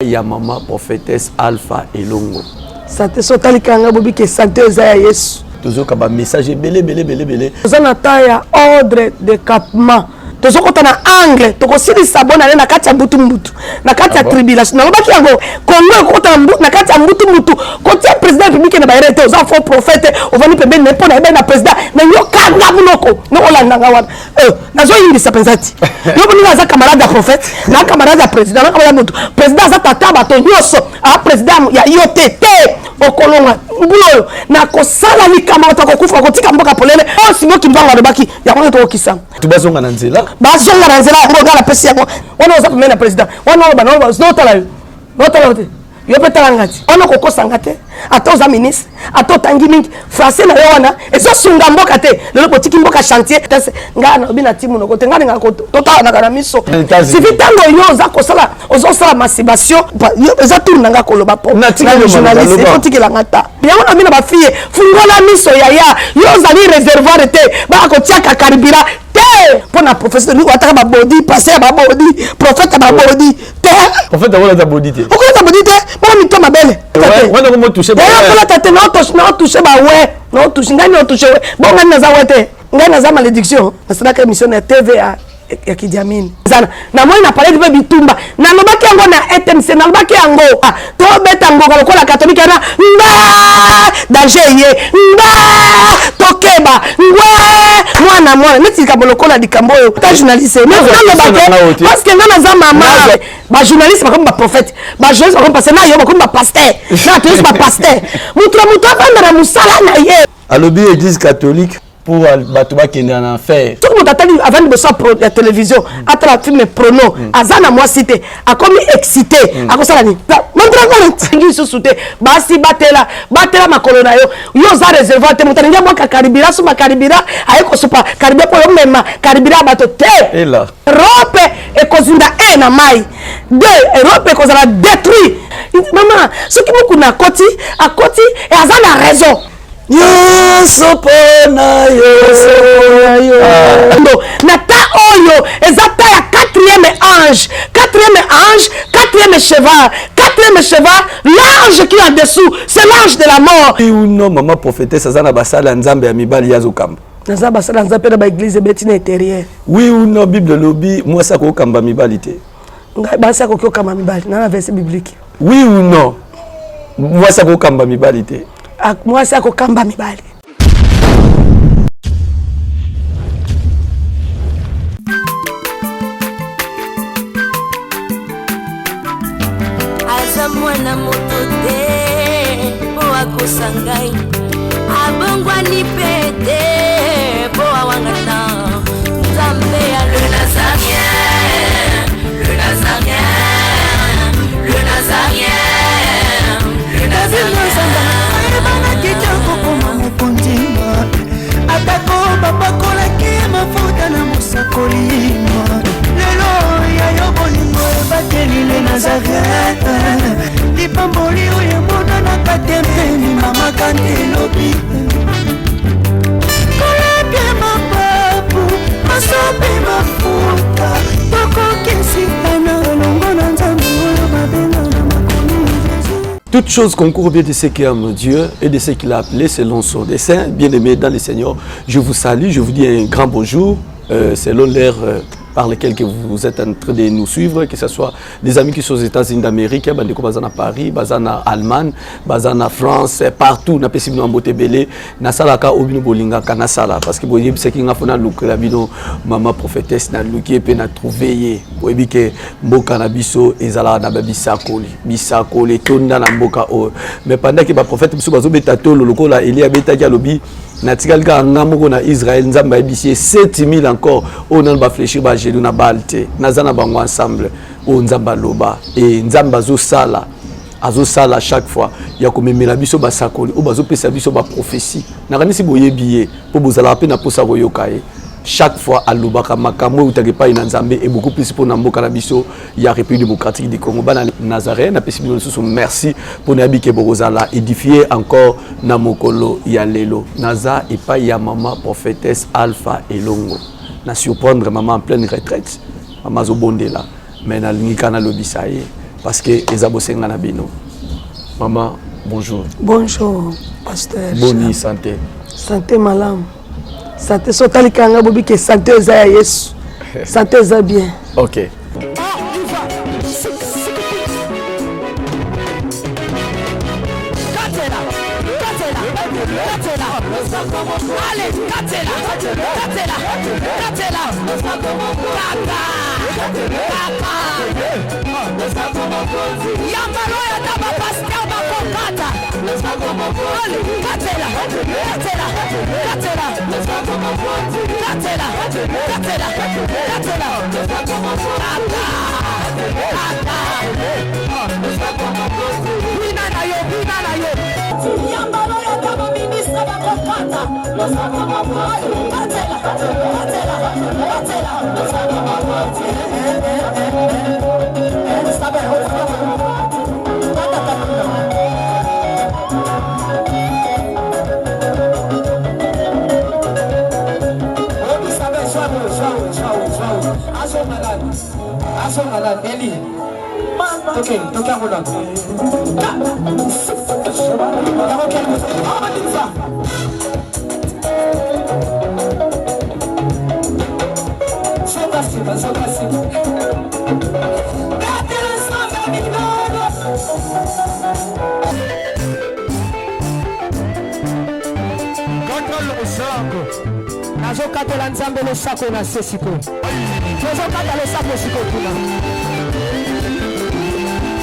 Il y a maman prophétesse Alpha Elongo. Santé sotali kanga bobi ke santé za Yesu. Toujours kaba message belé. Za ya ordre de capement. Tozo kota na angle, toko sili sabona na kati ya mbutu. Na kati ya tribulation. Na lobaki yango Congo kota na kati ya mbutu. Koti ya président république na bairete oza faux prophète, ovani pebe ne pona na président. Na yo kanga munoko. No olanda wana. Na zo yindi sapenzati. Yo boni za camarade ya prophète, na camarade ya président, na camarade mutu. Président za tata bato nyoso, a président ya yote okolonga mbulo na kosala likama takokufa kotika mboka polele. O simo kimbanga lobaki ya kwanza to okisa. Tubazonga na nzela. Bazonga na nzela ngo ngala pesi yango. Wana oza pemena président. Wana bana notala yo. Notala te. Yo petala ngati. Ona kokosa ngate. Ata oza ministre, ata otangi mingi. Français na yo wana ezo sunga mboka te. Lelo potiki mboka chantier. Ngana obina timu noko te ngana ngako tota na kana miso. Sifi tango yo oza kosala ozo sala masturbation. Yo eza tourna ngako loba po. Na journaliste potiki la ngata. Bien on a mis ba fille fungola miso yaya. Yo zali réservoir te. Ba ko tiaka karibira. Pour la professeur, nous avons un body, passer à body, prophète à body. Prophète à la body. Pourquoi la body? Moi, je suis ma belle. On a touché. Non, touché, non, touché. Bon, on a une malédiction. C'est la émission de TVA. Ya kidiamini na moi na parler de bitumba na lobaki yango na ETMC na lobaki yango to beta ngoka lokola catholique na danger ye tokeba mwana neti ka bolokola dikambo yo ta journaliste mais na lobaki parce que ngana za mama ba journaliste ba comme ba prophète ba journaliste ba comme pasteur na yo ba comme ba pasteur na tous ba pasteur mutu ba na musala na ye alobi église catholique pour Batouba qui est en enfer. Tout le monde a avant de sortir la télévision, à travers film prono, Azana moi cité, a comme excité, à cause de la nuit. Montre-moi sous-souté, basi batela ma colonna yo za réservoir te montagne moi caribira sous ma caribira, aiko supa caribira pour même caribira bato te. Et là. Europe et kozinda na mai. Deux, Europe et kozala détruit. Maman, ce qui beaucoup na koti, à koti et Azana raison. Yosopona yo nata oyo ezata ya quatrième cheval, l'ange qui est en dessous, c'est l'ange de la mort. Oui ou non, maman prophétesse azana basala nzambe ya mibali yazo kamba. Naza basala nzambe na ba église betina intérieur. Oui ou non, Bible lobby, moi ça ko kamba mibali te. Ba ça ko kamba mibali, na verset biblique. Oui ou non, moi ça ko kamba mibali te. Moi c'est ko kamba mibali. Aza mwana moto te po akosangai abongwani pete po awangana nzambe ya le nazarien atako babakolaki mafuta na mosakolima lelo ya yo bolingo ebateli le nazarete lipamboli oyo emonanaka tempeni mama kandi elobi kolake mapapu masope mafuta tokokisitana elongo na nzambe oyo babenga na makomi Jésus. Toute chose concourt bien de ce qui aime Dieu et de ce qu'il a appelé selon son dessein. Bien-aimés dans le Seigneur, je vous salue, je vous dis un grand bonjour, selon l'ère par lesquels que vous êtes en train de nous suivre, que ce soit des amis qui sont aux États-Unis d'Amérique, à Paris, à Allemagne, à France, partout, na pesi bino mbote belé, na salaka obino bolinga kana sala parce que boye biseki nga fona lukela bino maman prophétesse na luki pe na trouver boye ke mboka na biso ezala na bisakoli tonda na mboka o mais pendant que ba prophète biso bazo beta tolo lokola Elia beta ya lobi na tikalika ngamoko na Israël nzamba ebisier 7000 encore on a ba fléchir ba jelu na balte nazana bango ensemble o nzamba loba et nzamba zo sala azosala chaque fois ya komemela biso basakoli o bazopesa biso ba prophétie nakanisi boyebiye po bozala pe na posa koyoka chaque fois alobaka makambo utake pa ina nzambe et beaucoup plus pour na mboka na biso ya République démocratique du Congo bana Nazareth na pesi biso sous merci pour na bike bozala édifier encore na mokolo ya lelo naza et pas ya maman prophétesse Alpha Elongo na surprendre maman en pleine retraite maman zo bondela mais na lingika na lobisaye parce que les abosenga na bino. Maman, bonjour. Bonjour, pasteur. Bonne santé. Santé malam. Santé sotali kanga bobi que santé eza ya Yesu. Santé eza bien. OK. Allez, Katela, Yambalo ya daba pascal bakokata. Allez, Katela, Nazokatela nzambe losako na sesiko. Nazokata losako siko kuna.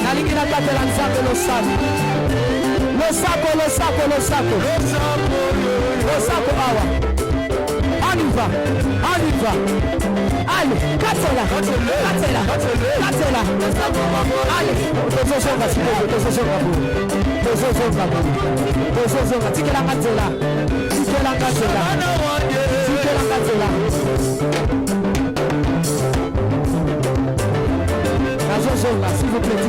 Nalingi nakatela nzambe losako. Losako awa. Aniva. Allez, katela. Allez, tozosonga siko, tozosonga. Tikela katela. S'il vous plaît,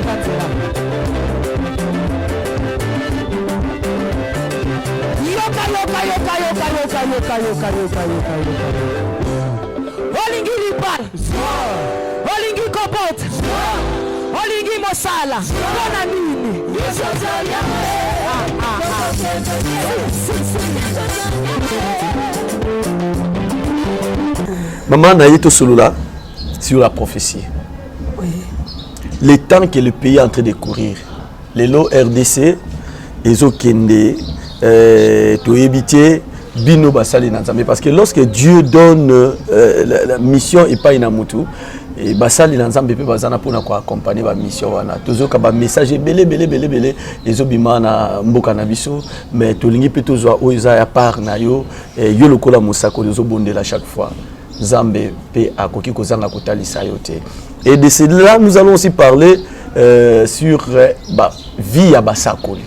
Olingi lipal, olingi kopot, olingi mosala, bona nini. Maman Naïto Solola sur la prophétie. Oui. Les temps que le pays est en train de courir, les lots RDC, les Okende, to éviter Bino Basali Nanzambe. Parce que lorsque Dieu donne la mission et pas Inamutu, et Basali Nanzambe peut bazana pour accompagner la mission. Toujours quand message belé les obima na mboka na biso, mais tolingi peut toujours oiza ya part na yo yo lokola musako les obondela chaque fois. Zambé pe akoki kozanga kotalisa yote. Et de cela nous allons aussi parler sur vie à Basakoli.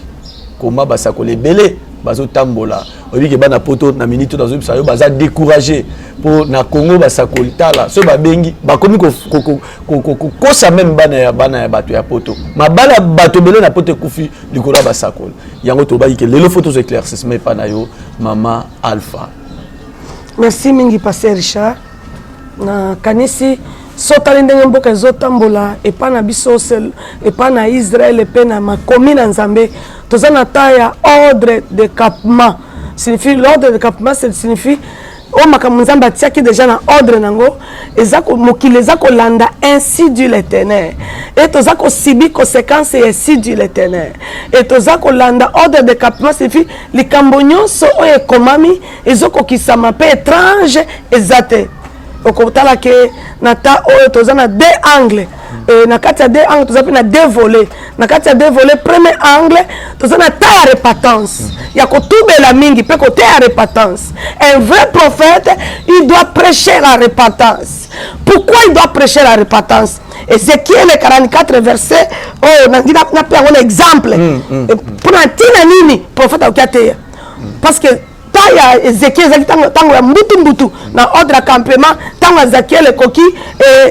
Comment Basakoli belé bazo tambola. Obi ke bana poto na minute dans une sayo baza découragé pour na Congo Basakoli tala. So ba bengi ba komi ko sa même bana ya bato ya poto. Ma bala bato belé na poto kufi likola Basakoli. Yango to ba ke lelo photos éclaircissement pa na yo Mama Alpha. Merci mingi pasteur Richard. Na kanisi sotali ndenge mboka ezotambola epa na biso epa na Israël epa na makomi na Nzambe toza na taya ordre de campement. Signifie l'ordre de campement signifie o makambo Nzambe atiaki déjà na ordre nango ezako mokili ezako landa ainsi dit l'Éternel et tozako sibi conséquence ainsi dit l'Éternel et tozako landa ordre de campement signifie likambo nyonso oyo ekomami ezoko kisama pe étrange ezate okotala ke nata oyo toza na deux angles na kati ya deux angles toza pe na deux volets na kati ya deux volets premier angle toza na ta ya repentance ya kotubela mingi pe kote ya repentance. Un vrai prophète il doit prêcher la repentance. Pourquoi il doit prêcher la repentance? Ézéchiel 44 verset oh nangi na pe un exemple pour na tina nini prophète okate parce que ya Ezekiel tango ya mbutu na ordre à campement tango Ezekiel koki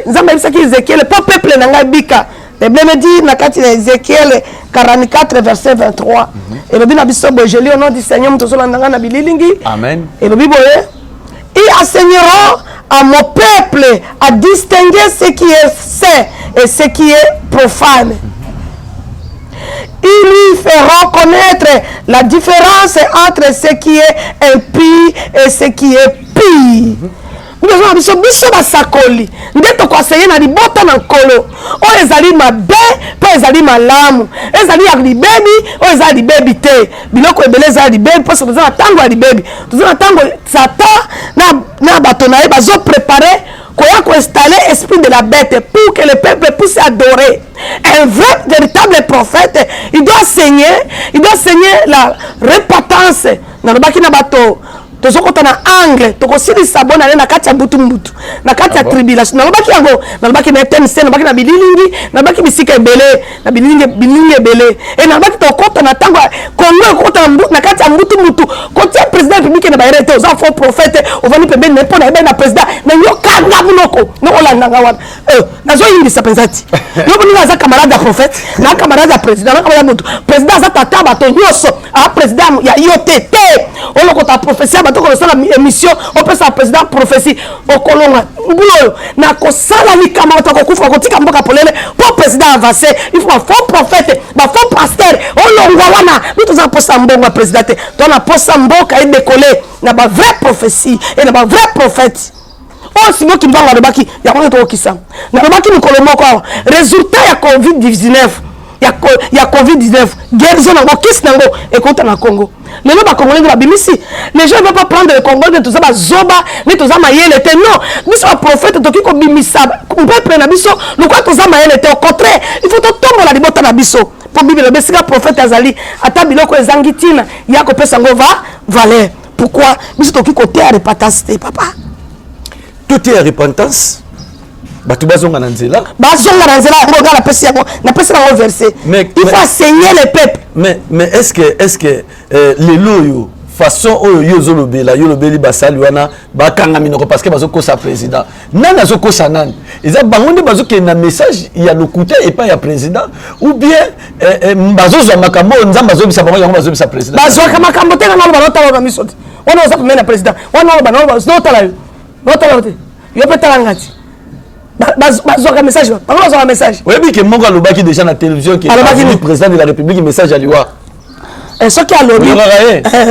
Nzambe bisaki Ezekiel pas peuple na ngai bika le Bible dit na kati na Ezekiel 44 verset 23 et le bina biso bo je lis au nom du Seigneur mtozo landanga na bililingi amen et le Bible ils enseigneront à mon peuple à distinguer ce qui est saint et ce qui est profane. reconnaître la différence entre ce qui est impie et ce qui est pire. Biso basakoli nde tokoaseye na libota na nkolo oyo ezali mabe mpe ezali malamu ezali ya libebi oyo ezali libebi te biloko ebele ezali libebi mposo toza na ntango ya libebi toza na ntango satan na bato na ye bazoprépare koya koinstaller esprit de la bête pour que le peuple puisse adorer un vrai véritable prophète. Il doit enseigner la repentance na lobaki na bato tozokota na angle tokosilisa bona na kati ya mbutu na kati ya tribulation nalobaki yango nalobaki na TNC nalobaki na bililingi nalobaki bisika ebele na bililingi ebele e nalobaki tokota na tango Congo ekota na kati ya mbutu kotia président république na baerete oza faux prophète ovani pembeni na mpona ebe na président na yokanga munoko nokolandanga wana nazoyingisa penzati nokoninga aza camarade ya prophète na camarade ya président na camarade mutu président aza tata bato nyonso a président ya IOTT olokota prophétie bato ko sala émission on peut sa président prophétie okolonga ngulo na ko sala likama bato ko kufa ko tika mboka polele pour président avancé il faut un faux prophète ba faux pasteur olongwa wana bitu za posa mbongo président te donc na posa mboka et décoller na ba vrai prophétie et na ba vrai prophète oh si qui va le baki ya ko to kisa na le baki mikolo moko résultat ya COVID-19 ya COVID-19 guérison nango kisi nango ekota na Congo les gens congolais de bimisi les gens ne vont pas prendre le Congo de tout ça zoba ni tout ça mayele te non biso prophète to kiko bimisa peuple na biso le quoi tout ça mayele te au contraire il faut to tomber la libota na biso pour bible le besika prophète azali ata biloko ezangitina ya ko pesa ngo va valeur pourquoi biso to kiko te repentance papa tout est à repentance. Bato bazonga na nzela ngoga la pesi na verset il faut enseigner le peuple mais est-ce que les loyo façon oyo zolobela yolobeli basali wana bakanga minoko parce que bazoko sa président nana zoko sa nani eza bangonde bazoke na message ya lokuta et pas ya président ou bien bazozo makambo nzamba zobisa bango yango bazobisa président bazoka makambo te na balota na misoti wana oza mena président wana banana zotala yo yo petala ngati bazoka message bazoka message oui bien que monga lobaki déjà na télévision que le président de la République message à liwa ce qui a lobby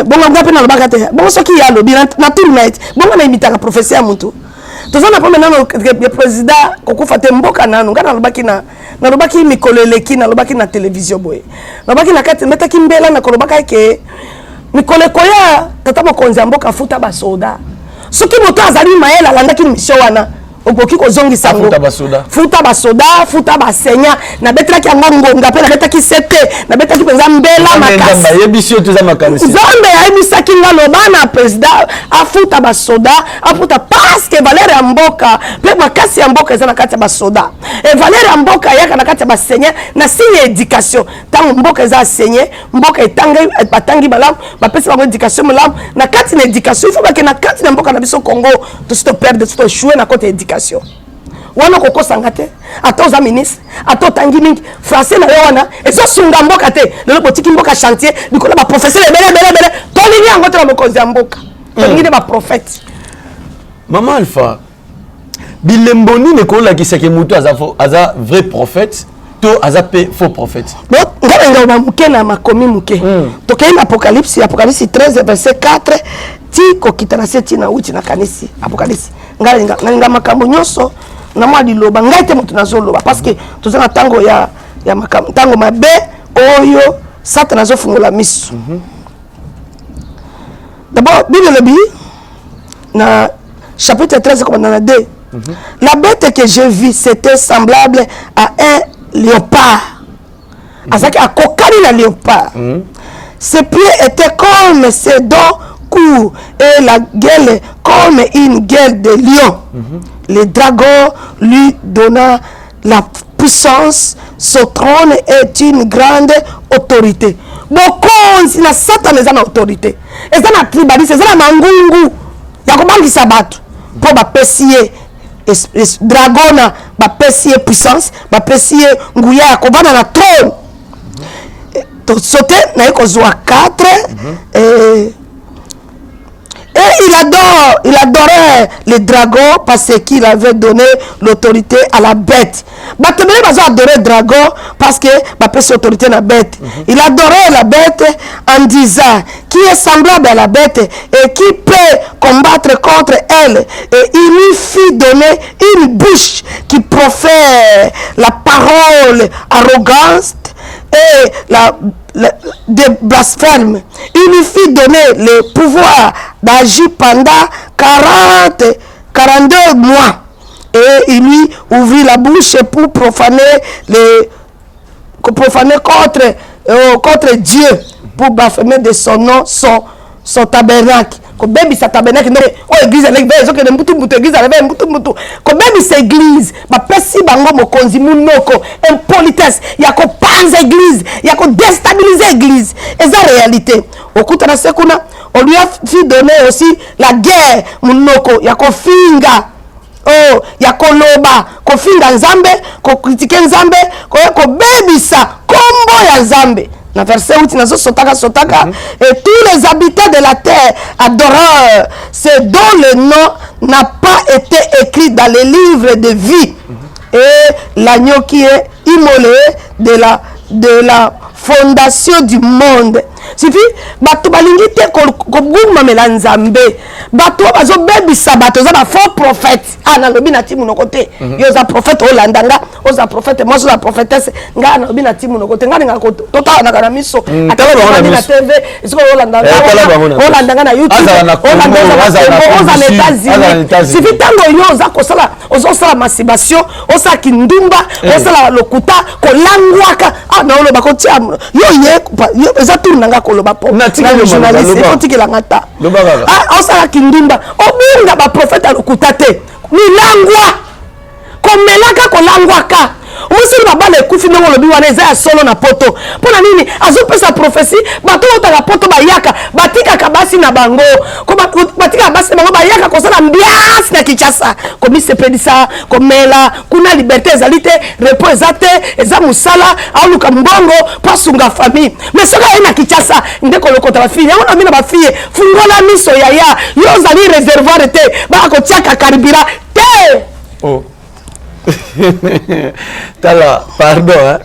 bon on va na lobaka te bon ce qui a lobby na tout night bon na imita ka professeur mutu tozana pa maintenant le président kokufa te mboka nanu ngana lobaki na lobaki mikoleleki na lobaki na télévision boye lobaki na kati metaki mbela na kolobaka ke mikoleko ya tata mokonzi mboka futa ba soda soki moto azali maela landaki mission wana okoki kozongisa ngo futa basenya na betraki yango ngonga pe na betaki sete na betaki penza mbela makasi yebisio tuza makanisi nzambe ayebisaki nga loba na président afuta basoda afuta parce que valeur ya mboka pe makasi ya mboka eza na kati ya basoda et valeur ya mboka yaka na kati ya basenya na signe éducation tango mboka eza enseigné mboka etangi batangi malamu bapesi bango éducation malamu na kati na éducation il faut bake na kati na mboka na biso Congo to perdre to échouer na côté éducation wana kokosanga te ata oza ministre ata otangi mingi français na yo wana ezosunga mboka te lelo botiki mboka chantier likolo baprofesseur ebele tolingi yango te na mokonzi ya mboka tolingi nde baprophète Maman Alpha bilembo nini ekolakisaki moto aza vrai prophète to aza pe faux prophète ngabenga bamuke na makomi muke tokei na apocalypse 13 verset 4 ti kokita na se tina uti na kanisi apocalypse ngalinga makambo nyonso na mwa liloba ngai te moto nazoloba parce que toza na tango ya makambo tango mabe oyo satana azofungola miso d'abord bible lobi na chapitre 13 comme dans la 2 la bête que j'ai vue c'était semblable à un léopard azaki akokani na léopard ses pieds étaient comme ses dents courts et la gueule comme une gueule de lion. Le dragon lui donna la puissance, son trône est une grande autorité. Bokonzi na Satan eza na autorité. Eza na tribalisme, eza na mangungu. Ya kobangisa bato po bapesi ye dragon na bapesi ye puissance, bapesi ye nguya ya kovanda na trône. To sauter na ekozwa 4 et il adorait les dragons parce qu'il avait donné l'autorité à la bête. Batemele bazo adorer dragon parce que bapé c'est autorité à la bête. Il adorait la bête en disant qui est semblable à la bête et qui peut combattre contre elle. Et il lui fit donner une bouche qui profère la parole arrogante et des blasphèmes. Il lui fit donner le pouvoir d'agir pendant 42 mois. Et il lui ouvrit la bouche pour profaner contre Dieu, pour blasphémer de son nom, son tabernacle. Comme baby sa tabernacle, oh église avec des autres de église avec mutu. Comme baby sa église, ma pesi bango mokonzi munoko, impolitesse, ya ko panza église, ya ko déstabiliser église. Et ça réalité. Au coup de sekuna, on lui a fait donner aussi la guerre munoko, ya ko finga. Oh, ya ko loba, ko finga nzambe, ko critiquer nzambe, ko baby sa kombo ya nzambe. Dans verset 8, et tous les habitants de la terre adorent ce dont le nom n'a pas été écrit dans les livres de vie. Et l'agneau qui est immolé de la fondation du monde. Sifi bato balingi te ko guma melanzambe bato bazo bebisa bato za ba faux prophète ana lobi na timu nokote yo za prophète olandanga o za prophète moi za prophétesse nga na lobi na timu nokote nga nga ko tota na kana miso atala na TV isiko olandanga na YouTube olandanga na États-Unis sifi tango yo za ko sala ozo sala masturbation o sa kindumba o sala lokuta ko langwaka ana lo ba ko tia yo za tournanga koloba po na journaliste faut que la ngata ah osala kindumba obunga ba prophète lokuta te milangwa komelaka kolangwaka Monsieur Babale kufi ndongo lobi wana eza ya solo na poto pona nini azopesa prophétie bato otaka poto bayaka batika kabasi na bango ko batika kabasi na bango bayaka kosala mbiasi na Kinshasa komi sepedisa komela kuna liberté ezalite repos ezate eza musala aluka mbongo pasunga famille mais soka ina Kinshasa ndeko lokota ba fille ona mina ba fille fungola miso yaya yo zali réservoir te ba ko tiaka karibira te oh. Tala, pardon, hein.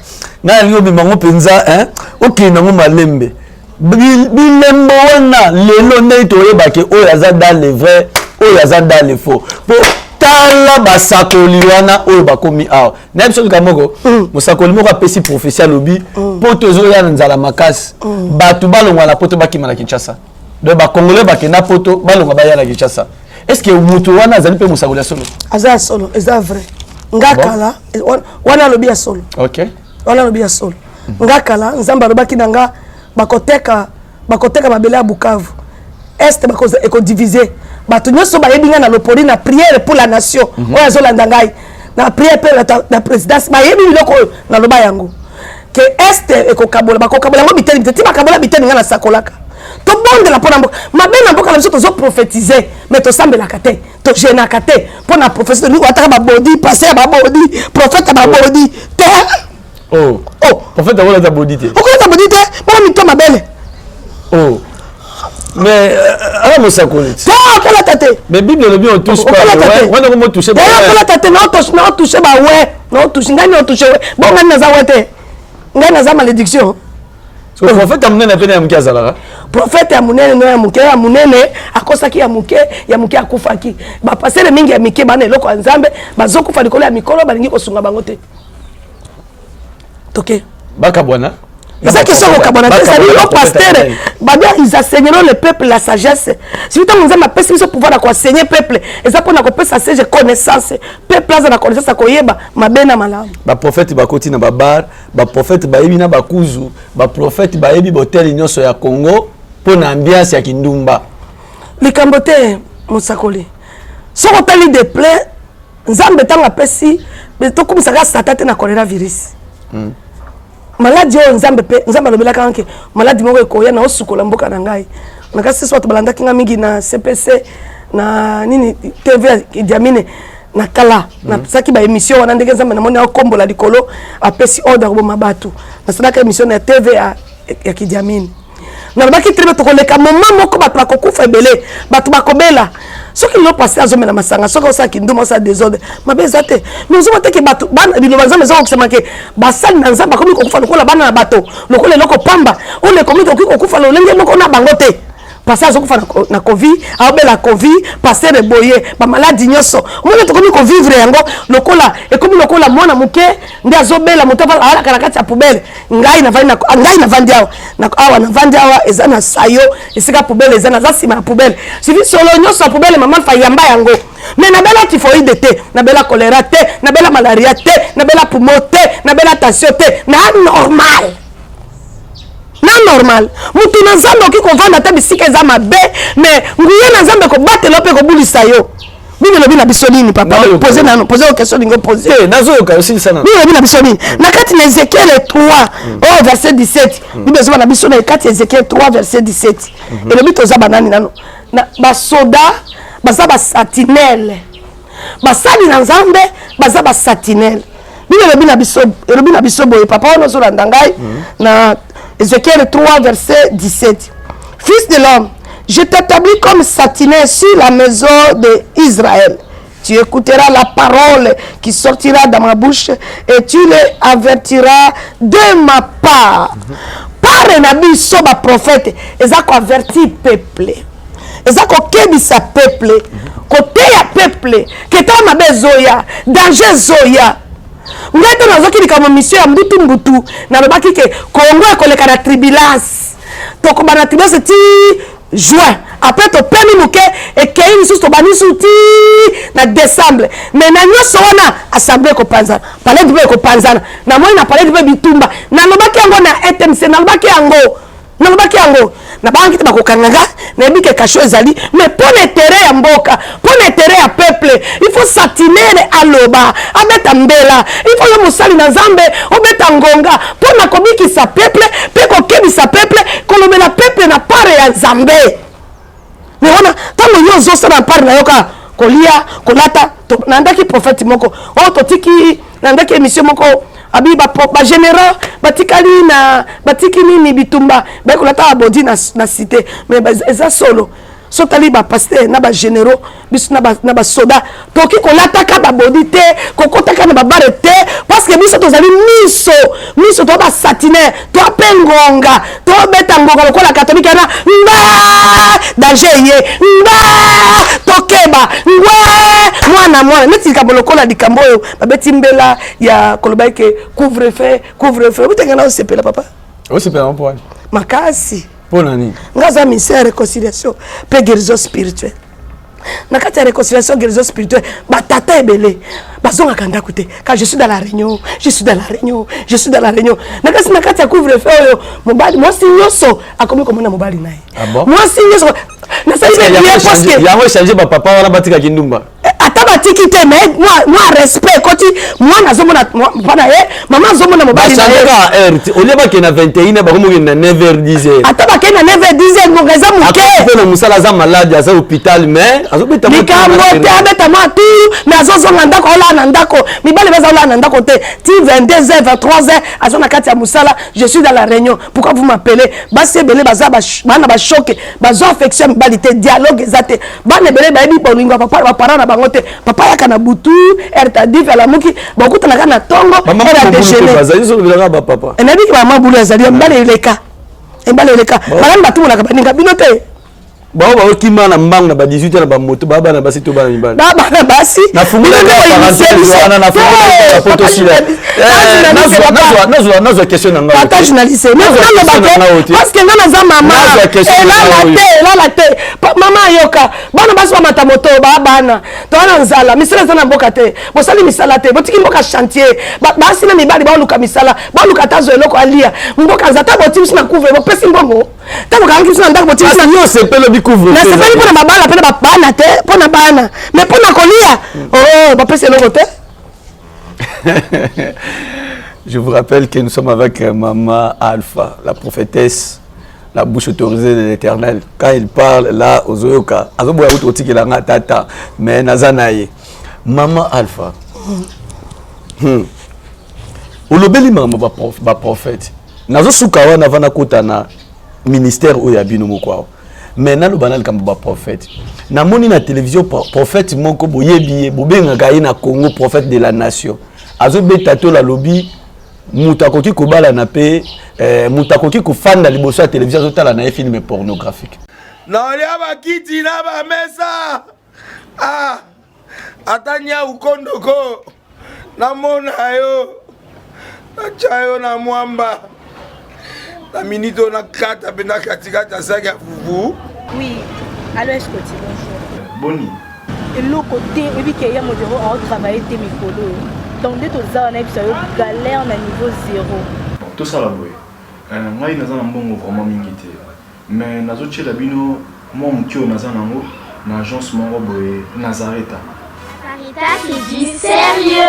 Na liyo bimango penza, hein. Ok, nango malembe. Bilembo wana lelo ne toyeba ke oyaza dans le vrai, oyaza dans le faux. Po tala basakoli wana oyo bakomi awa. Na biso kamoko, musakoli moko apesi prophétie lobi, po tozo ya nzala makasi. Batu balongwa la poto bakima na Kinshasa. De ba congolais bakena poto balongwa ba ya na Kinshasa. Est-ce que mutu wana azali pe musakoli solo? Aza solo, eza vrai. Ngakala wana lobi ya solo. OK. Wana lobi ya solo. Ngakala nzamba lobaki nanga bakoteka mabele ya Bukavu. Est bakoza eko diviser. Bato nyoso ba yebinga na lopoli na prière pour la nation. Oya zolanda ngai. Na prière pour la présidence ba yebi biloko na loba yango. Que est eko kabola bakokabola ngo biteni biteni bakabola biteni nga na sakolaka. To bonde la pona mboka mabena mboka la biso tozo prophétiser mais to sambela kate to jena kate pona prophétie ni wataka ba body passer ba body prophète ba body te oh prophète ba la body te ko ta body te ba mi to mabele oh mais ala musakoli to ko la tete mais bible le bien on touche pas wana ko mo toucher ba ko la tete non toucher ba ouais non toucher ngani on toucher bon ngani na za wete ngani na za malédiction. So prophète amunene pene ya muke azalaka. Prophète amunene no ya munene akosaki ya muke akufaki. Ba passer mingi ya mike bana eloko ya Nzambe bazokufa likolo ya mikolo balingi kosunga bango te. Toke. Baka bwana. C'est qui sont au Cabana. C'est-à-dire le pasteur, ils enseigneront le peuple la sagesse. Si vous avez un peu de pouvoir d'enseigner le peuple, et ça pour qu'on sa connaissance. Le peuple a la connaissance à koyeba, ma bena malam. Ba prophète ba koti na ba bar, ba prophète ba yebi na ba kuzu, ba prophète ba yebi botel nyonso ya Congo pour na ambiance ya kindumba. Likambote musakoli. So otali de plein, nzambe tanga pesi, mais to comme ça ga satate na coronavirus. Maladie nzambe lobela kanke maladie moko ekoya na osukola mboka na ngai nakasi swat balanda kinga mingi na CPC na nini TV Diamine na kala na saki ba émission wana ndenge nzambe na moni akombola likolo apesi order bo mabatu na sadaka émission na TV ya Kidiamine na baki tribe to koleka moment moko bato bakokufa ebele bato bakobela soki lo passé azomela masanga soki osaki nduma sa désordre mabe zate mais ozoma te ke bato bana biloba nzambe zo okisema ke basali na nzambe akomi kokufa lokola bana na bato lokola eloko pamba on ekomi kokufa lolenge moko na bango te passer azokufa na covid aobela covid passer eboye ba maladie nyoso omona tokomi ko vivre yango lokola ekomi lokola mwana muke ndi azobela mutava ala kana kati ya poubelle ngai na vandi awa na vandi awa ezana sayo esika poubelle ezana za sima ya poubelle sivi solo nyoso ya poubelle mama fa yamba yango mais na bela typhoïde te na bela choléra te na bela malaria te na bela poumon te na bela tension te na normal na normal mutu na nzambe oki kovanda ta bisika eza mabe mais nguye na nzambe kobatela mpe kobulisa yo bibelobi na biso nini papa pose o question lingo pose nazoyoka aussi sana bibelobi na biso nini na kati na Ézéchiel 3 verset 17 bibelobi na biso na kati Ézéchiel 3 verset 17 elobi toza banani nano na basoda baza basatinele basali na nzambe baza basatinele bibelobi na biso boye papa wana ozolanda ngai na Ézéchiel 3, verset 17. Fils de l'homme, je t'établis comme satineur sur la maison d'Israël. Tu écouteras la parole qui sortira dans ma bouche et tu les avertiras de ma part. Par un habit soba prophète, ils ont averti peuple. Ils ont kebisa peuple. Côté ya peuple, keta mabe zoya, danger zoya. Ngai to nazoki likama mission ya mbutu na lobaki ke Congo ekoleka na tribulance to ko bana tribulance ti juin après to pemi muke e kei misu to banisu ti na décembre mais na nyoso wana assemblée ko panzana palais de ko panzana na moi na palais de bitumba na lobaki yango na ETMC na lobaki yango na banki te bakokanganga na ebike kasho ezali mais pour l'intérêt ya mboka pour l'intérêt ya peuple il faut satiner aloba abeta mbela il faut yo mosali na nzambe obeta ngonga pour na kobikisa peuple pe kokebisa peuple kolobela peuple na pare ya nzambe mais wana tango yo ozosala pare na yoka kolia kolata nandaki prophète moko totiki nandaki émission moko abi ba général batikali na batiki nini bitumba ba kolata abodi na cité mais eza solo sotali ba pasteur na ba généraux biso na ba soda toki kolata ka ba bodi te kokota ka na ba bare te parce que biso tozali miso to ba satiner to pengonga to beta ngonga lokola catholique na nga danger ye nga tokeba nga mwana neti ka lokola likambo yo babeti mbela ya koloba ke couvre-feu utenga na osepela papa osepela mpo makasi ponani ngaza ministère réconciliation pe guérison spirituelle na kati ya réconciliation guérison spirituelle batata ebele bazonga kanda koute quand je suis dans la réunion na kati ya couvre-feu oyo mobali mwasi nyoso akomi komona mobali naye mwasi nyoso na sali bien parce que yango changer ba papa wana batika kindumba ata batiki te mais moi respect koti mwana azomona bana ye mama azomona mobali na ye olieba ke na 21 ba komo na 9h10 ata ba ke na 9h10 ngeza muke apo na musala za malade za hôpital mais azobeta mo te abeta ma tu mais azozonga ndako ola na ndako mibale baza ola na ndako te ti 22h 23h azona kati ya musala je suis dans la réunion pourquoi vous m'appelez basi ebele baza bana ba choqué bazo affection mibali te dialogue ezate bana ebele bayebi bolingo papa ba parana bango te papa yaka na butu ertadif ala muki bakutana kana tongo era déjeuner bazali bilanga ba papa enabi ki mama bulu ezali mbale eleka bana batumula ka baninga bino te bao bao kima na mbang na ba 18 na ba moto ba bana basi to bana mibali bana basi na fungula ka parenthèse wana na fungula photo sila nazo question nanga pata journaliste parce que ngana za mama elala te mama yoka bana basi mata moto ba bana to wana nzala misala za na mboka te bosali misala te botiki mboka chantier basi na mibali ba luka misala ba luka tazo eloko alia mboka nzata botimi na couvre bo pesi mbongo tango kangi na ndako botimi na yo sepelo bikouvre na sepeli pona mabala pena bana te pona bana mais pona kolia ba pesi eloko te. Je vous rappelle que nous sommes avec Maman Alpha, la prophétesse, la bouche autorisée de l'Éternel. Quand il parle là, aux Oyoka, mais Nazanaye. Maman Alpha. Olobeli maman ba prophète. Nazo sukawa na vana kutana ministère oyo ya bino moko maintenant le banal comme prophète na moni na télévision prophète moko boyebi bobengaka ye na Congo prophète de la nation azo beta to la lobby mutakoki kobala na pe mutakoki kofanda liboso ya télévision azotala na film pornographique na lia bakiti na ba mesa atanya ukondoko na mona yo na chayo na mwamba la minute on a 4 à katikata saki ya fufu. Oui, alors est-ce que tu bonjour. Boni. Et l'autre côté, et puis qu'il y a mon bureau à travailler des micros. Donc dès que ça on a eu galère na niveau 0. Tout ça là boy. Moi il naza mbongo vraiment mingité. Mais nazo tchela bino moi mukio naza nango na agence moko boy Nazareta. Sarita qui dit sérieux.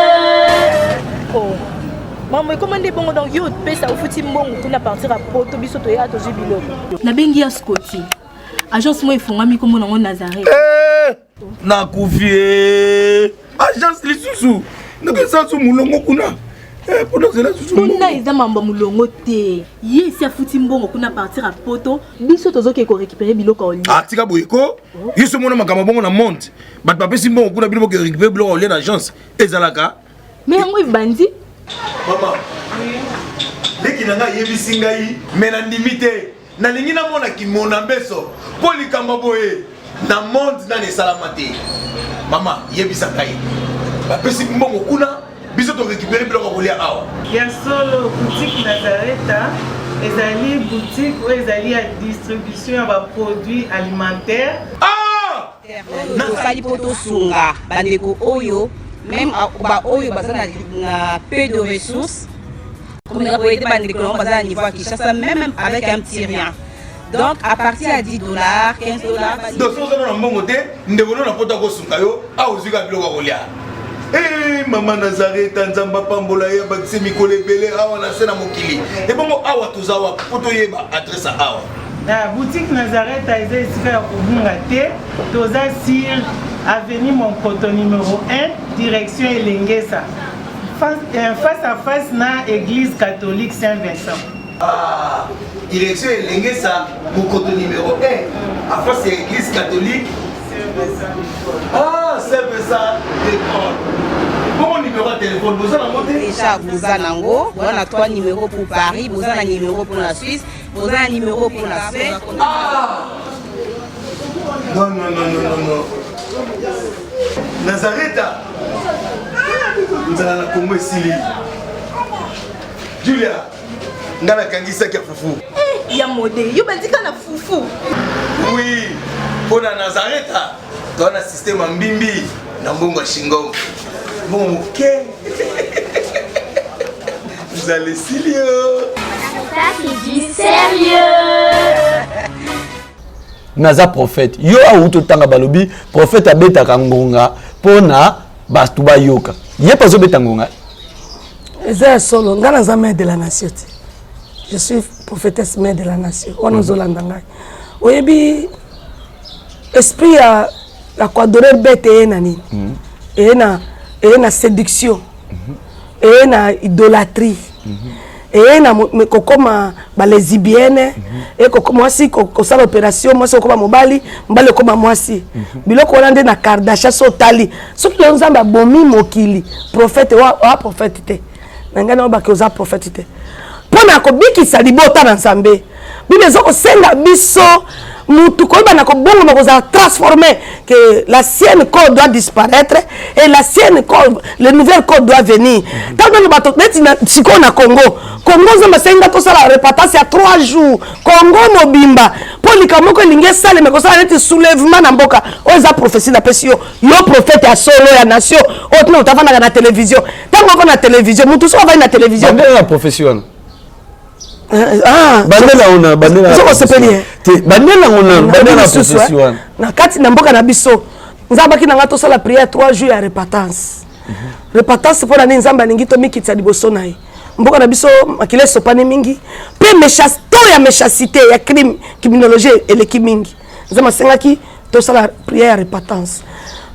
Oh. Maman, comment est bon donc yo pesa au fouti mbongo kuna partir à poto biso to ya to jibilo. Na bengi ya Scotty. Agence moi ifungami comme nango Nazareth. Na kufie. Agence lisusu. Ndeke sansu mulongo kuna. Pour cela susu. Kuna eza mamba mulongo te. Ye si afuti mbongo kuna partir à poto biso tozo ke ko récupérer biloko oli. Tika boyeko. Yiso mona makama bongo na monte. Bat papa si mbongo kuna biloko ke récupérer biloko oli na agence. Ezalaka. Mais yango ibandi. Maman, leki nanga yebisi ngai mena ndimite na lingi na mona ki mona beso poli kamba boye na monde na ne salamate. Mama yebisa ngai ba pesi mbongo kuna biso to récupérer biloko kolia awa ya solo boutique Nazareta ezali boutique ou ezali ya distribution ya ba produits alimentaires na sali poto sunga bandeko oyo même ba oyo bazana na peu de ressources comme on a été bandé qu'on bazana niveau Kinshasa même avec un petit rien. Donc à partir à $10, $15 donc so na mbongo te ndeko na pota ko sunga yo a ozika biloko kolia. Maman Nazareta nzamba pambola ya bakise mikole belé awa na sena mokili. Et bongo awa tozawa poto yeba adresse awa. La boutique Nazareta est ici à Obungate, toza sur avenue Monkoto numéro 1, direction Elengesa. Face à face na église catholique Saint-Vincent. Direction Elengesa, Monkoto numéro 1, à face de l'église catholique Saint-Vincent. Saint-Vincent d'école. Bon numéro de téléphone, vous avez monté déjà vous avez nango, on a 3 numéros pour Paris, vous avez un numéro pour la Suisse, vous avez un numéro pour la Suède. Non. Nazareta. Nous allons la Congo Sili. Julia, ngana kangisa kia fufu. Ya modé, yo bandika na fufu. Oui, pour la Nazareta, dans un système en bimbi, dans Bongo Shingo. Bon, ok. Vous allez Silio. Sarita qui dit sérieux. Naza prophète. Yo a outo tanga balobi, prophète a beta kangonga, pona bastuba yoka. Yé pas beta ngonga. Eza solo, nga naza mère de la nation. Je suis prophétesse mère de la nation. On nous olandanga. Oyebi esprit a quoi donner bête et nani. Et na séduction. Et na idolâtrie. Et na kokoma ba lesbienne et kokoma mwasi ko l'opération mwasi kokoma mobali kokoma mwasi biloko wana nde na Kardashian so tali soki le nzamba bomi mokili prophète wa prophète te nangana ba ke za prophète te pona ko bikisa libota na nzambe bible zo ko senga biso mutu ko bana ko bongo ko za transformer que l'ancienne code doit disparaître et l'ancienne code le nouvel code doit venir tant que le bateau netina siko na Congo zamba senga to sala repentance à 3 jours Congo mobimba polika moko linge sale me ko sala neti soulèvement na mboka o za prophétie na pesio yo prophète ya solo ya nation o tno utafana na télévision tango ko na télévision mutu so va na télévision la profession. Bandela profession. Na kati na mboka na biso nzamba ki nanga to sala prière 3 jours ya repentance. Repentance pour na nzamba ningi to mikitsa liboso na ye. Mboka na biso makile sopane mingi pe méchanceté ya crime criminologie eleki mingi. Nzamba senga ki to sala prière ya repentance.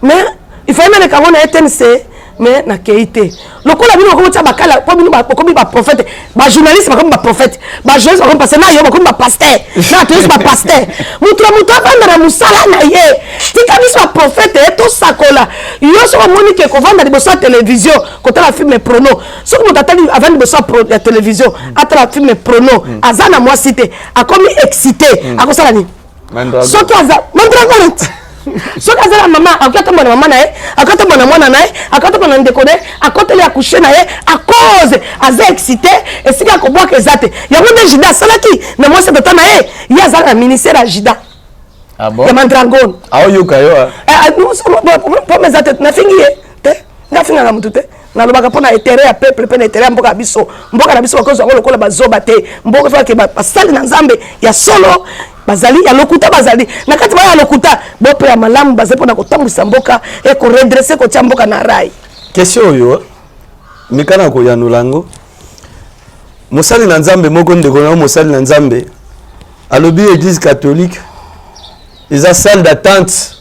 Mais il faut même que on a ETNC mais na keité lokola bino ko tia bakala po bino ba komi ba prophète ba journaliste ba komi ba prophète ba journaliste ba komi pasteur na yo ba komi ba pasteur na tous ba pasteur mutu vanda na musala na ye tika biso ba prophète et to sakola yo so moni ke ko vanda liboso télévision ko tala film prono so ko tatali avant liboso ya télévision atala film prono azana moi cité a komi excité a ko sala ni so to aza mandragon so kaza la maman akata mwana mama nae akata mwana mwana nae akata mwana ndekode akoteli accoucher nae à cause aza excité et sika ko boka ezate ya wonde jida salaki na moi c'est tata nae ya za la ministère à jida ah bon ya mandragon ah yo kayo nous pour mes attes na fingi te nga finga na mutu te na lobaka pona intérêt ya peuple pe na intérêt ya mboka biso ko zo lokola bazoba te mboka fa ke ba sali na nzambe ya solo bazali ya lokuta bazali na kati ba ya lokuta bo pe ya malamu bazepo na kotambisa mboka e ko redresser ko tia mboka na rai. Question yo mikana ko ya nulango mosali na nzambe moko ndeko na mosali na nzambe alobi église catholique eza salle d'attente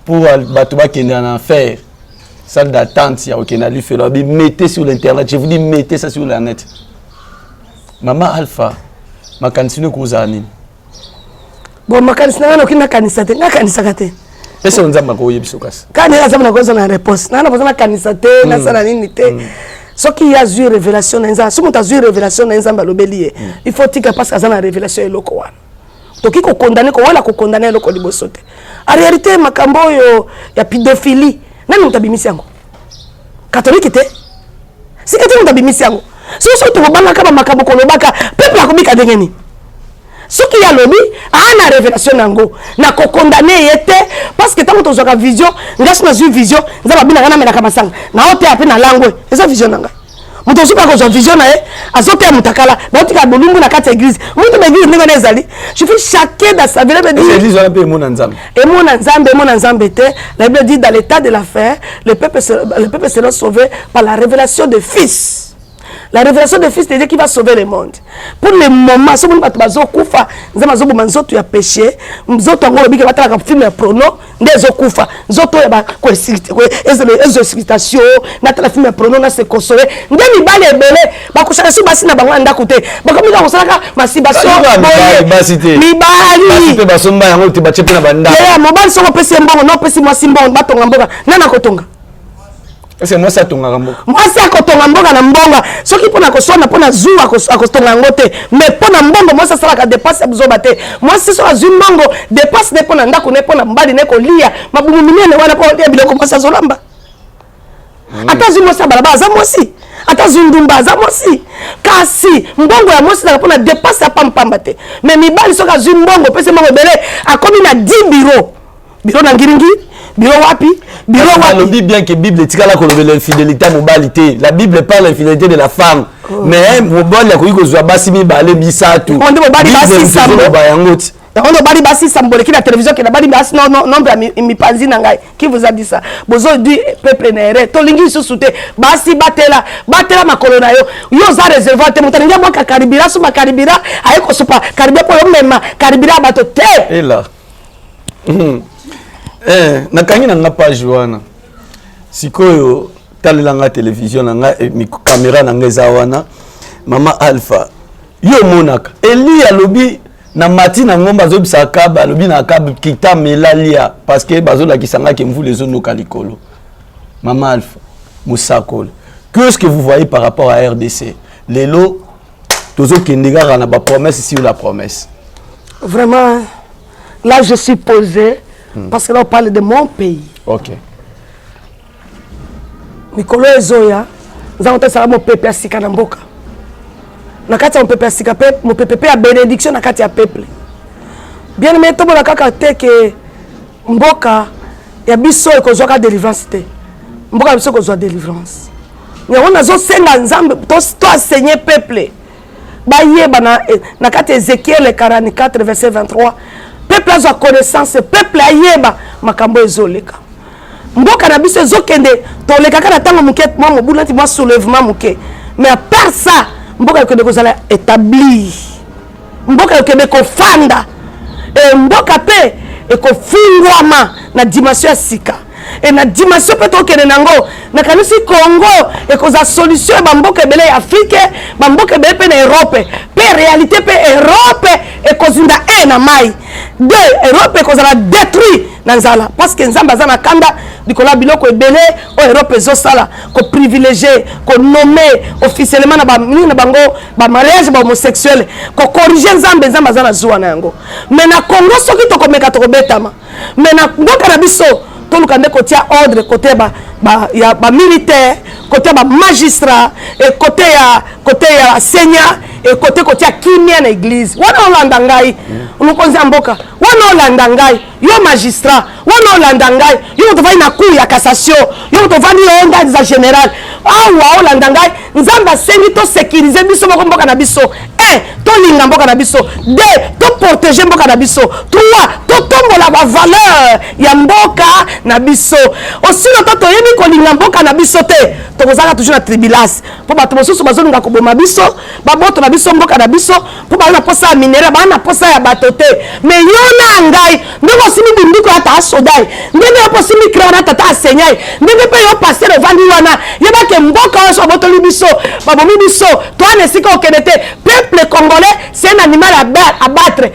pour bato bakende en enfer, salle d'attente ya okenda lui fait lobi mettez sur l'internet, je vous dis mettez ça sur la net. Mama Alpha makanisino kuzani bon makanisina na kina kanisa te nga kanisa kate pesa nzamba ko yebiso kasi kana ya zama na koza na réponse na poza na kanisa te na sala nini te soki ya zui révélation na nzamba soki mutazu révélation na nzamba lobeli il faut tika parce que azana révélation eloko wana toki ko condamner ko wala ko condamner eloko liboso te en réalité makambo yo ya pédophilie nani mutabimisi yango catholique te si kete mutabimisi yango so to banga kama makambo ko lobaka peuple akobika dengeni soki ya lobi ana révélation nango na ko condamner yete parce que tant que tozoka vision ngasi na zu vision nza babina ngana mena kama sanga na ote ape na langwe eza vision nanga muto suka ko zo vision na azote mutakala na otika bolumbu na kati église muto na église ninga nezali je fais chacun dans sa vie me dit église on peut mon nzambe et mon nzambe te la Bible dit dans l'état de l'affaire le peuple sera sauvé par la révélation de fils. La révélation de fils, c'est Dieu qui va sauver le monde. Pour le moment, si vous n'avez pas de koufa, vous avez besoin péché, vous avez besoin de film prono, des koufa, vous avez besoin de excitation, de film prono, de se consoler. Vous avez besoin de belé, vous avez besoin de basina banganda côté. Vous avez besoin de masturbation, libali. Basite basomba yango te bachepe na banda. Ya mobile so pesi mbongo, no pesi mwasi mbongo, batonga mboga. Nana kotonga. C'est moi ça tonga mboga. Moi ça kotonga mboga na mbonga. Soki pona kosona pona zuwa akotonga ngote. Mais pona mbongo moi ça sala ka dépasse buzoba te. Moi c'est sur azu mbongo dépasse ne pona ndako ne pona mbali ne ko lia. Mabumu minene wana po ya biloko moi ça zolamba. Ata zu moi ça balaba za moi si. Ata zu ndumba za moi si. Kasi mbongo ya moi ça pona dépasse pampamba te. Mais mibali soka zu mbongo pese mbongo belé akomi na 10 bureaux. Bureau na ngiringi. Bureau wapi? Bureau wapi? On dit bien que la Bible dit que l'infidélité moralité. La Bible parle de l'infidélité de la femme. Mais mobile ya koyiko zwa basi mi bale bisatu. On dit mobile basi sambo. On dit basi sambo qui la télévision qui la bali basi non mi panzi na ngai. Qui vous a dit ça? Bozo dit peuple nere. To lingi susute basi batela makolo na yo. Yo za réservoir te mutaninga mwa karibira suma karibira ayeko supa karibira po yo mema karibira bato te. Et là. Nakangi na nga page wana sikoyo talelanga télévision nanga mi caméra nanga zawana Mama Alpha yo monaka Eli alobi na mati na ngomba zo bisaka alobi na kab kita melalia parce que bazo la kisanga ke mvu les zones kalikolo. Mama Alpha Moussakol, qu'est-ce que vous voyez par rapport à RDC lelo tozo kendega na ba promesse sur la promesse? Vraiment là je suis posé. Parce que là on parle de mon pays. Ok. Mikolo ezoya, nous avons testé mon peuple asika na mboka. Na kati mon peuple asika peuple, mon peuple a bénédiction na kati ya peuple. Bien aimé to bona kaka te ke mboka ya biso ekozwa ka délivrance te. Mboka biso ekozwa délivrance. Mais on a zo senga nzambe to enseigner peuple. Ba yeba na kati Ézéchiel 44 verset 23. Peuple a connaissance, peuple a yeba makambo ezoleka. Mboka na biso ezokende toleka kana tango muke mo mobulati mo soulèvement muke. Mais à part ça, mboka yokende kozala établi. Mboka yokende ko fanda. Et mboka pe e ko fingwama na dimension ya sika. et na dimension peut tokende nango na kanisi Congo et cause la solution bamboka belé Afrique bamboka belé pe na Europe pe réalité pe Europe et cause nda na mai deux Europe cause la détruit nanzala parce que nzamba za na kanda dikola biloko ebele o Europe ezosala ko privilégier ko nommer officiellement na bango ba mariage ba homosexuel ko corriger nzambe za na zuwa na yango mais na Congo soki to komeka to betama mais na mboka na biso to lukande ko tia ordre côté ya ba militaire côté ba magistrat et côté ya seigneur et côté ya kimia na église wana olanda ngai unukonzi mboka wana olanda ngai yo magistrat wana olanda ngai yo to vai na cour ya cassation yo to vani onda za général awa olanda ngai nzamba sengi to sécuriser biso mboka na biso to linga mboka na biso to protéger mboka na biso 3 to tombola ba valeur ya mboka na biso aussi to yebi ko linga mboka na biso te to kozaka toujours na tribulation po bato mosusu bazolinga koboma biso baboto na biso mboka na biso po ba na posa ya minera ba na posa ya bato te mais yo na ngai ndeko simi bindiko ata sodai ndenge yo posimi krana tata asenyai ndenge pe yo passer le vandi wana yeba ke mboka yo so boto libiso babomi biso to anesika okenete peuple congolais c'est un animal à battre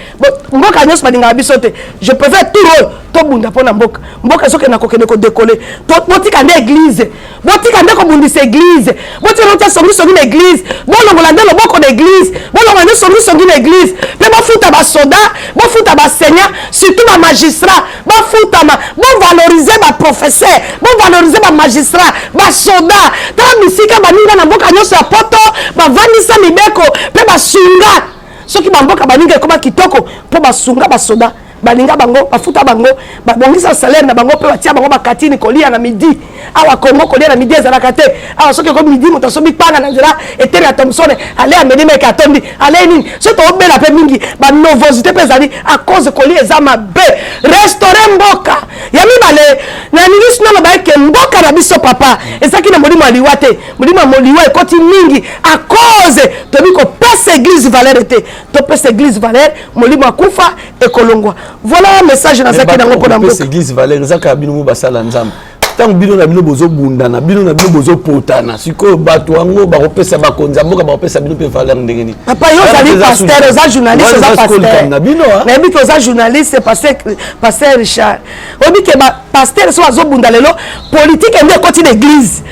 mboka nyos badinga biso te je préfère tout rôle to bunda pona mboka soke na kokene ko décoller to botika nde église botika nde ko bundisa église botika nde songi na église bolongola nde loboko na église bolongola nde songi na église pe bafuta ba soda bafuta ba seigneur surtout ba magistrat bafuta bo valoriser ba professeur bo valoriser ba magistrat ba soda ta misika baninga na mboka nyoso ya poto ba vanisa mibeko pe basunga soki bamboka baninga ekoma kitoko po basunga basoda balinga bango bafuta bango babongisa salaire na bango pe batia bango bakatini kolia na midi awa Congo kolia na midi ezalaka te awa soki ko midi moto sobi panga na nzela etere ya Thompson ale amedi meka atondi ale nini so to obela pe mingi ba novosité pe zali à cause kolia ezama be restaurer mboka ya mibale na ningisi na ba ke mboka na biso papa ezaki na molimo aliwa te molimo moliwa ekoti mingi à cause to biko pesa église valeur te to pesa église valeur molimo akufa ekolongwa. Voilà un message dans ce dans le église Valère zaka bino basala nzambe tant bino na bino bozo bundana bino na bino bozo potana siko bato wango ba kopesa ba konza mboka ba kopesa bino pe Valère ndengeni papa yo zali pasteur za journaliste za pasteur na bino na bito za journaliste pasteur Richard obi ke ba pasteur so azo bunda lelo politique ende koti d'église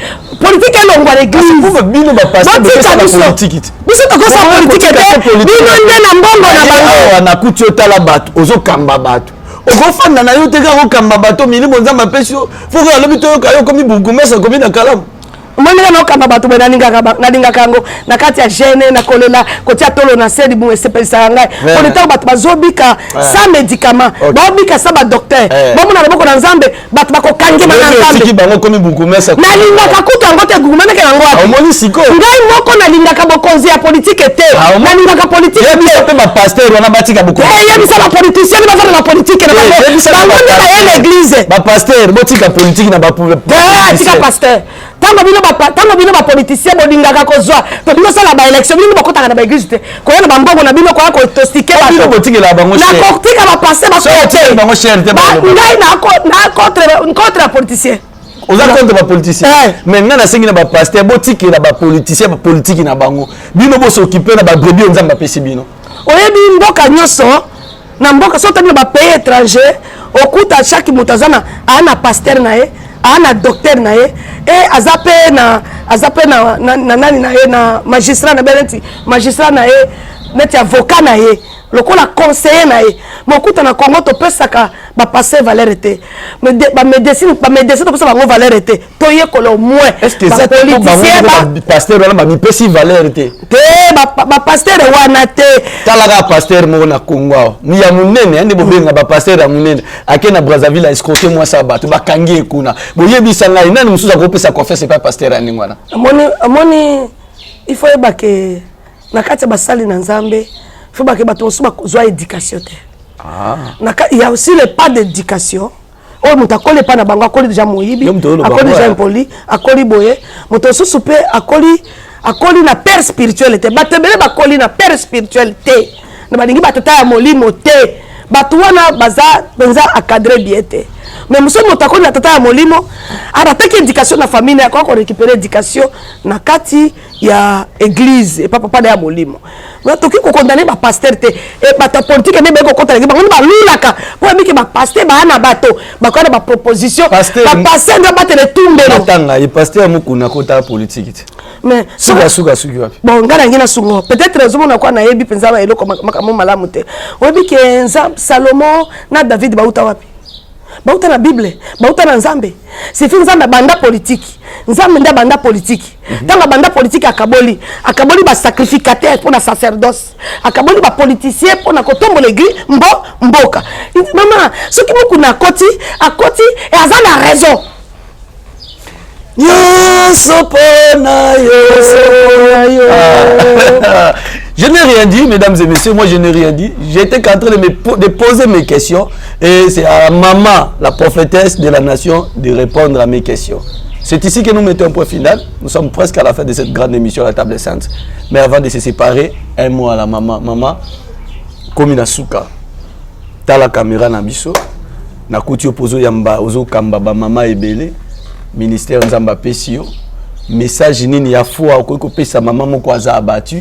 politique elongwa l'église pour bino ba pasteur politique biso to kosa politique bino nde na mbongo na bango na kuti otala bato ozo kamba bato okofanda na yo te ka kamba bato milimo nzamba pesio foko alobi to yo komi bugumesa komi na kalamu mwana na kamba bato bena ninga kango na kati ya gene na kolela kotia tolo na sedi bu espelisa ngai ko leta bato bazobika sans médicament babika sa ba docteur bomona na boko na nzambe bato bako kange na nzambe tiki bango komi bugumesa na linga kakuta ngote gugumana ke nango ati omoni siko ngai moko na linga ka bokonzi ya politique te na linga ka politique te ba pasteur wana batika bukonzi ya bisa ba politicien ba fana la politique na bango na l'église ba pasteur botika politique na ba tika pasteur tango bino ba politicien bolingaka kozwa to bino sala ba élection bino bakotaka na ba église te ko yana bambongo na bino ko ya ko tostike ba bino botikela bango cher na kotika ba passer ba so bango cher te ba ngai na contre la politicien oza contre ba politicien mais ngana sengi na ba pasteur botikela ba politicien ba politique na bango bino bo s'occuper na ba brebis nzamba pesi bino oyebi mboka nyoso na mboka so tani ba pays étranger okuta chaque mutazana ana pasteur na ye ana docteur na ye et azape na nani na ye na magistrat na belenti magistrat na ye neti avocat na ye lokola conseiller na ye mokuta na Congo to pesaka ba passer valeur te ba médecine to pesa bango valeur te to ye kolo moins est-ce que ça politicien ba pasteur wala ba mi pesi valeur te ba pasteur wana te talaga pasteur mo na Congo ni ya munene ande bobenga ba pasteur ya munene akena Brazzaville a escroquer moi ça ba to ba kangi ekuna boyebisa ngai nani musuza ko pesa confiance pas pasteur ya ningwana amoni il faut ebake na kati ba sali na nzambe faut que bato soba kozwa éducation te il y a aussi le pas d'éducation o muta akoli pa na bango akoli déjà moyibi akoli déjà impoli akoli boye muto susu pe akoli na père spirituel te batebele bakoli na père spirituel te na balingi batata ya molimo te Batouana baza benza accadré biete. Mais monsieur Motako na tata ya molimo arataki éducation na famille na ko récupérer éducation na kati ya église et papa ya molimo. Mais toki ko condamner ba pasteur te et bata politique ne beko contre ba ngoni ba lulaka pour biki ba pasteur ba na bato ba ko ba proposition ba pasteur na batele tumbelo. Tanga et pasteur mukuna kota politique. Mais suga wapi. Bon ngana ngina sungo peut-être raison na kwa na yebi penza ba eloko makamo malamu te. Obi ke Salomon na David ba uta wapi? Bauta na Bible, bauta na Nzambe. C'est fin Nzambe banda politique. Nzambe nda banda politique. Tanga banda politique akaboli ba sacrificateur pour na sacerdoce. Akaboli ba politicien pour na kotombo l'église mboka. Maman, ce qui beaucoup na koti, akoti et azana raison. Je n'ai rien dit, mesdames et messieurs, moi je n'ai rien dit. J'étais en train de poser mes questions et c'est à maman, la prophétesse de la nation, de répondre à mes questions. C'est ici que nous mettons un point final. Nous sommes presque à la fin de cette grande émission à la table sainte. Mais avant de se séparer, un mot à la maman. Maman, comme une souka, t'as la caméra na biso, na kuti opozo yamba ozo kamba ba mama ebele. Ministère Nzamba Pesio message nini ya foi ko pesa mama moko aza abattu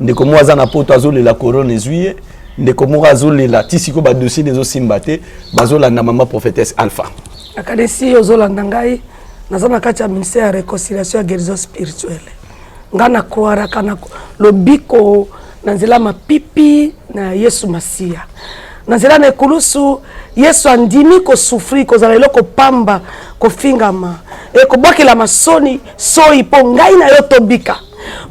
ndeko mo aza na poto azole la couronne ezuye ndeko mo azole la tisiko ba dossier des osimbate bazola na mama prophétesse Alpha akadesi ozolanda ngai nazana kati ya ministère ya réconciliation et guérison spirituelle ngana croire kana lobiko na nzela mapipi na Yesu Masia na nzela na ekulusu Yesu andimi ko souffrir ko zala eloko pamba ko fingama e ko bokela masoni soi po ngai na yo tobika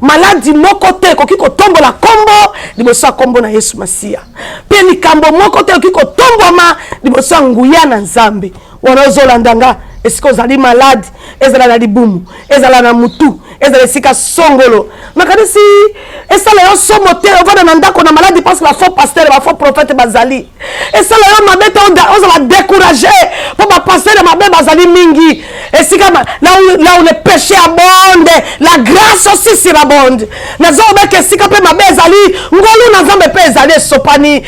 maladi moko te ko kiko tombola kombo liboso kombo na Yesu Masia pe likambo moko te ko kiko tomboma liboso nguya na Nzambe wana zolandanga esiko zali malade ezala na libumu ezala na mutu ezala esika songolo makadisi esala yo somo te ovana na ndako na malade parce que la faux pasteur la faux prophète bazali esala yo mabete ozala découragé pour ba pasteur mabe bazali mingi esika là où le péché abonde la grâce aussi surabonde nazo beke esika pe mabe ezali ngolu na Nzambe pe ezali sopani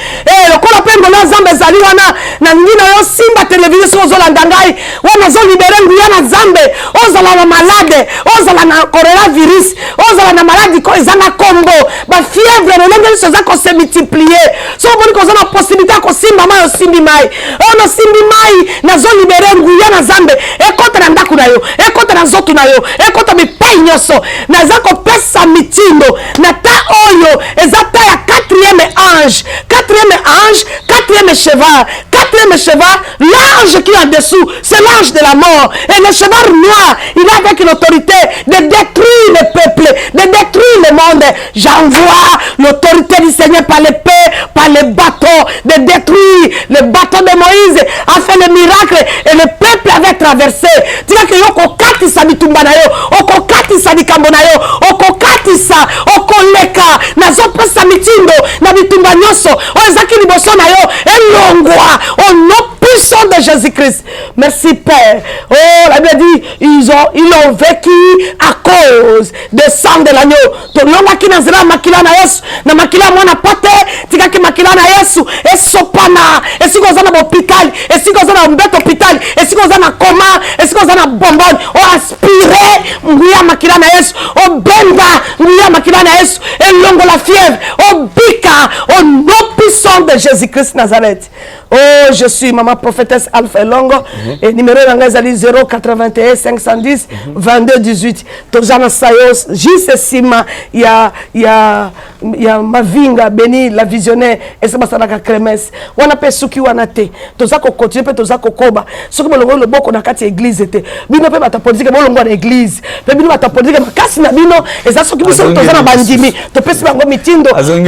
lokola pe ngolu na Nzambe ezali wana na ngina yo simba télévision ozolanda ngai wana zo libérer nguya na Nzambe ozala na malade ozala na coronavirus ozala na maladie ko ezanga kombo ba fièvre le ndenge so za ko se multiplier so boni ko zana possibilité ko simba mai osimbi mai ono simbi mai na zo libérer nguya na Nzambe ekota na ndaku na yo ekota na nzoto na yo ekota bipai nyoso na za ko pesa mitindo na ta oyo ezata ya quatrième cheval l'ange qui est en dessous c'est l'ange de la mort et le cheval noir il a avec l'autorité de détruire le peuple de détruire le monde j'envoie l'autorité du Seigneur par l'épée par les bâtons de détruire le bâton de Moïse a fait le miracle et le peuple avait traversé tika que yoko katisa bitumba na yo oko katisa likambo na yo oko katisa oko leka nazo pesa mitindo na bitumba nyoso ozaki liboso na yo elongwa au nom puissant de Jésus-Christ. Merci Père. Oh, la Bible dit ils ont vécu à cause de sang de l'agneau. To longa kina zela makila na Yesu na makila mwana pate tika ki makila na Yesu esopana esiko zana hôpital esiko zana mbeto hôpital esiko zana coma esiko zana bonbon o aspirer nguya makila na Yesu o benda nguya makila na Yesu elongo la fièvre o bika au nom puissant de Jésus-Christ Nazareth. Oh, je suis maman prophétesse Alpha Longo et numéro d'engagement 081 510 22 18. Tojana Sayos, J.C. Sima, il y a Mavinga, Béni, la visionnaire, et c'est Bassanaka Kremes. On appelle ceux qui ont été. Tozako continue, Tozako Koba. Ceux qui ont le boko na kati église était. Bino pe bata politique, bon longo église. Pe bino bata politique, kasi na bino. Et ça ceux qui sont Tozana bandimi. To pesi bango mitindo. Oh, et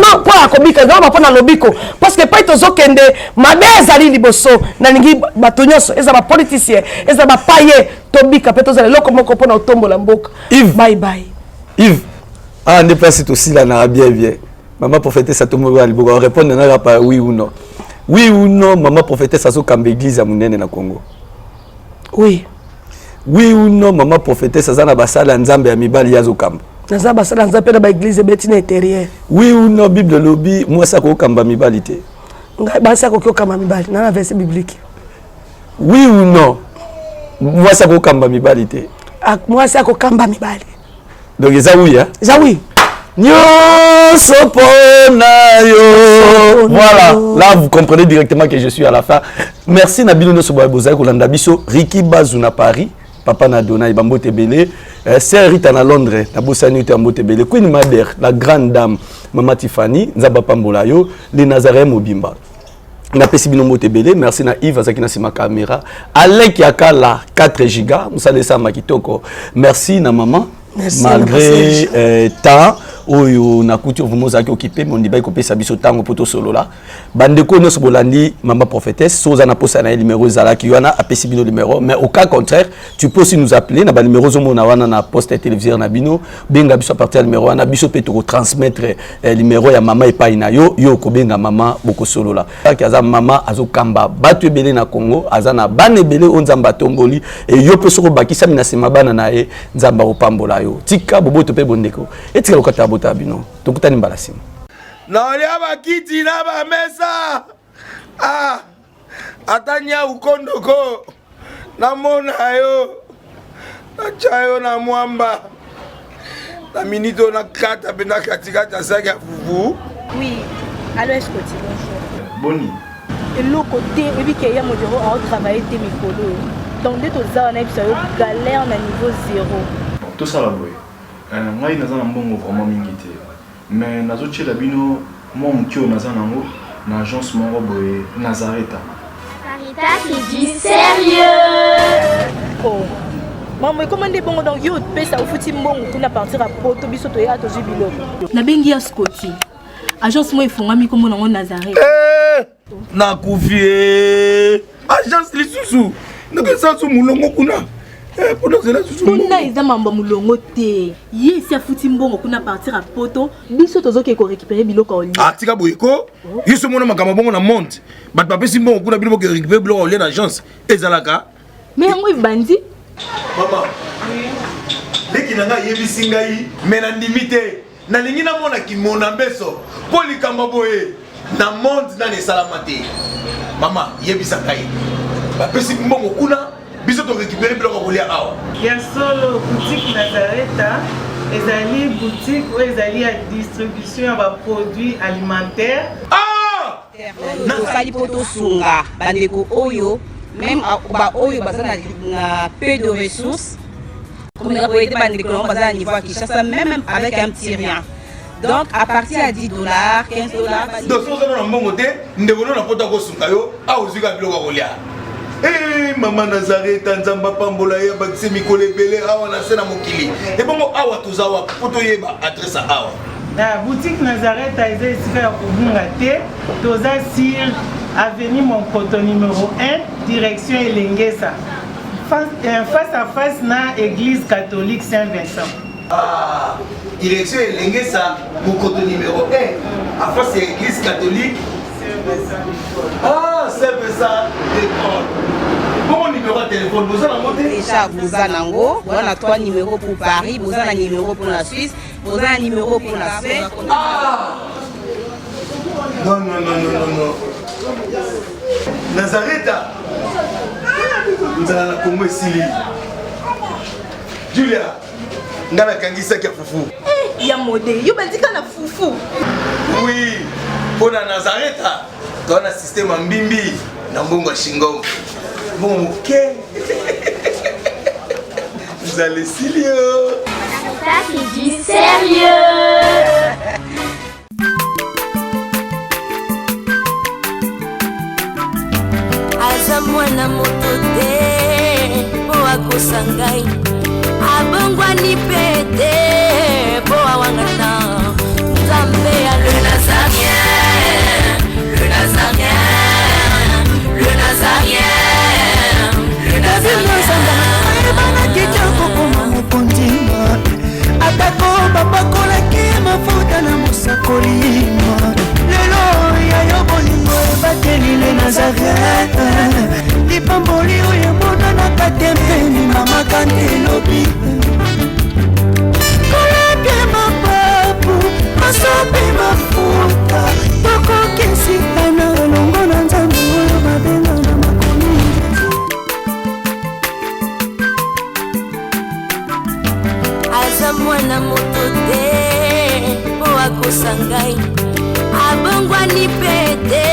non pour la komika, non pas na lobiko. Parce que pas tozo kende. Mabe ezali liboso na ningi bato nyonso eza ba politicien eza ba paye tobika pe tozala loko moko pona otombola mboka. Bye bye Yves ah ne place aussi là na bien maman prophétesse atomoba liboka répondre na pas oui ou non maman prophétesse azo kamba église ya munene na Congo oui ou non maman prophétesse azana basala nzambe ya mibali yazo kamba naza basala nzambe na ba église betina intérieure oui ou non bible lobby moi ça ko kamba mibali te Basa kokokamba mibali na verset biblique. Oui ou non? Moi ça kokamba mibali te. Moi ça kokamba mibali. Donc ça oui hein? Ça oui. Voilà, là vous comprenez directement que je suis à la fin. Merci Nabilo Nosoboa Bozai Kolanda Biso, Ricky Bazuna Paris, Papa Nadona Ibambo Tebele, Sœur Rita na Londres, Nabosani Tambo Tebele, Queen Mother, la grande dame Mama Tiffany, Nzaba Pambolayo, les Nazaré Mobimba. Na Pesibino Motebele, merci na Yves Azakina Sima Caméra, Alek Yakala 4 giga, Moussa Dessa Makitoko. Merci na maman. Merci, malgré temps oyo na couture vous mozaki occupé mon débat ko pesa biso tango poto solo la bandeko no sobolandi mama prophétesse soza na posa na numéro zala ki wana apesi bino numéro mais au cas contraire tu peux aussi nous appeler na ba numéro zo mona wana na poste téléviseur na bino benga biso à partir numéro wana biso pe to transmettre numéro ya mama epai na yo ko benga mama boko solo la ki aza mama azokamba batu ebele na Congo azana bane ebele onzamba tomboli et yo pe soko bakisa mina sema bana na e nzamba opambola yo tika boboto pe bondeko etika lokata botabino tokutani mbalasi na olia bakiti na ba mesa atanya ukondoko na mona yo na chayo na mwamba na minito na kata bena katikata saka fufu. Oui, alors est-ce que tu bonjour Boni et le côté et puis qu'il y a mon bureau à travailler tes micros donc dès que ça on a eu galère na niveau 0 tout ça la boy ngai naza na mbongo vraiment mingi te mais nazotiela bino mwa mokio naza nango na agence moko boye Nazareta. Caritas qui dit sérieux. Oh maman comment des bongo donc yo pesa ufuti mbongo kuna partir à poto biso to ya to jubilo na bengi ya Scotty agence mo ifungami comme nango Nazareta na kufie agence lisusu ndeke sansu mulongo kuna kuna eza mamba mulongo te ye si afuti mbongo kuna partir à poto biso tozoke ko récupérer biloko oli tika boyeko yiso mona makamba bongo na monte bat papesi mbongo kuna biloko récupérer biloko oli na agence ezalaka mais yango ibandi mama leki nanga yebisi ngai mais na ndimite na lingi na mona kimona mbeso po likamba boye na monde na nesalama te mama yebisa ngai bapesi mbongo kuna biso to récupérer biloko kolia awa ya solo boutique Nazareta ezali boutique ou ezali ya distribution ya ba produits alimentaires tosali po tosunga bandeko oyo même ba oyo baza na peu de ressources comme on a été bandeko on baza na niveau à Kinshasa même avec un petit rien donc à partir à $10 $15 donc so na mbongo te ndeko na pota ko sunga yo awuzika biloko kolia. Eh mama Nazareta nzamba pambola ya bakise mikolo ebele awa na sena mokili et bongo awa tozawa poto yeba adresse awa na boutique Nazareta eza esika ya kobunga te toza sur avenue Monkoto numéro 1 direction Elengesa face à face na église catholique Saint-Vincent. Direction Elengesa Monkoto numéro 1 à face à église catholique Saint-Vincent d'école. Bon numéro de téléphone, vous avez monté déjà vous avez nango, on a 3 numéros pour Paris, vous avez un numéro pour la Suisse, vous avez un numéro pour la Suède. Non. Nazareta. Nous allons la Congo Sili. Julia, ngana kangisa kia fufu. Ya modé, yo bandika na fufu. Oui, pour la Nazareta, tu as un système en bimbi, dans Bongo Shingo. Bon, ok. Vous allez sérieux. Caritas qui dit sérieux. Aza mwana moto te po akosa ngai abongwani pete po awangata nzambe ya le Nazarien, le Nazarien, le Nazarien, le Nazarien. Ebana kitoko koma mokondima atako bapakolaki mafuta na mosakolima lelo yayo bolingo ebateli le Nazareta lipamboli oyo emonanaka tempeni mama kanti elobi kolake mapapu akosa ngai abongwani pete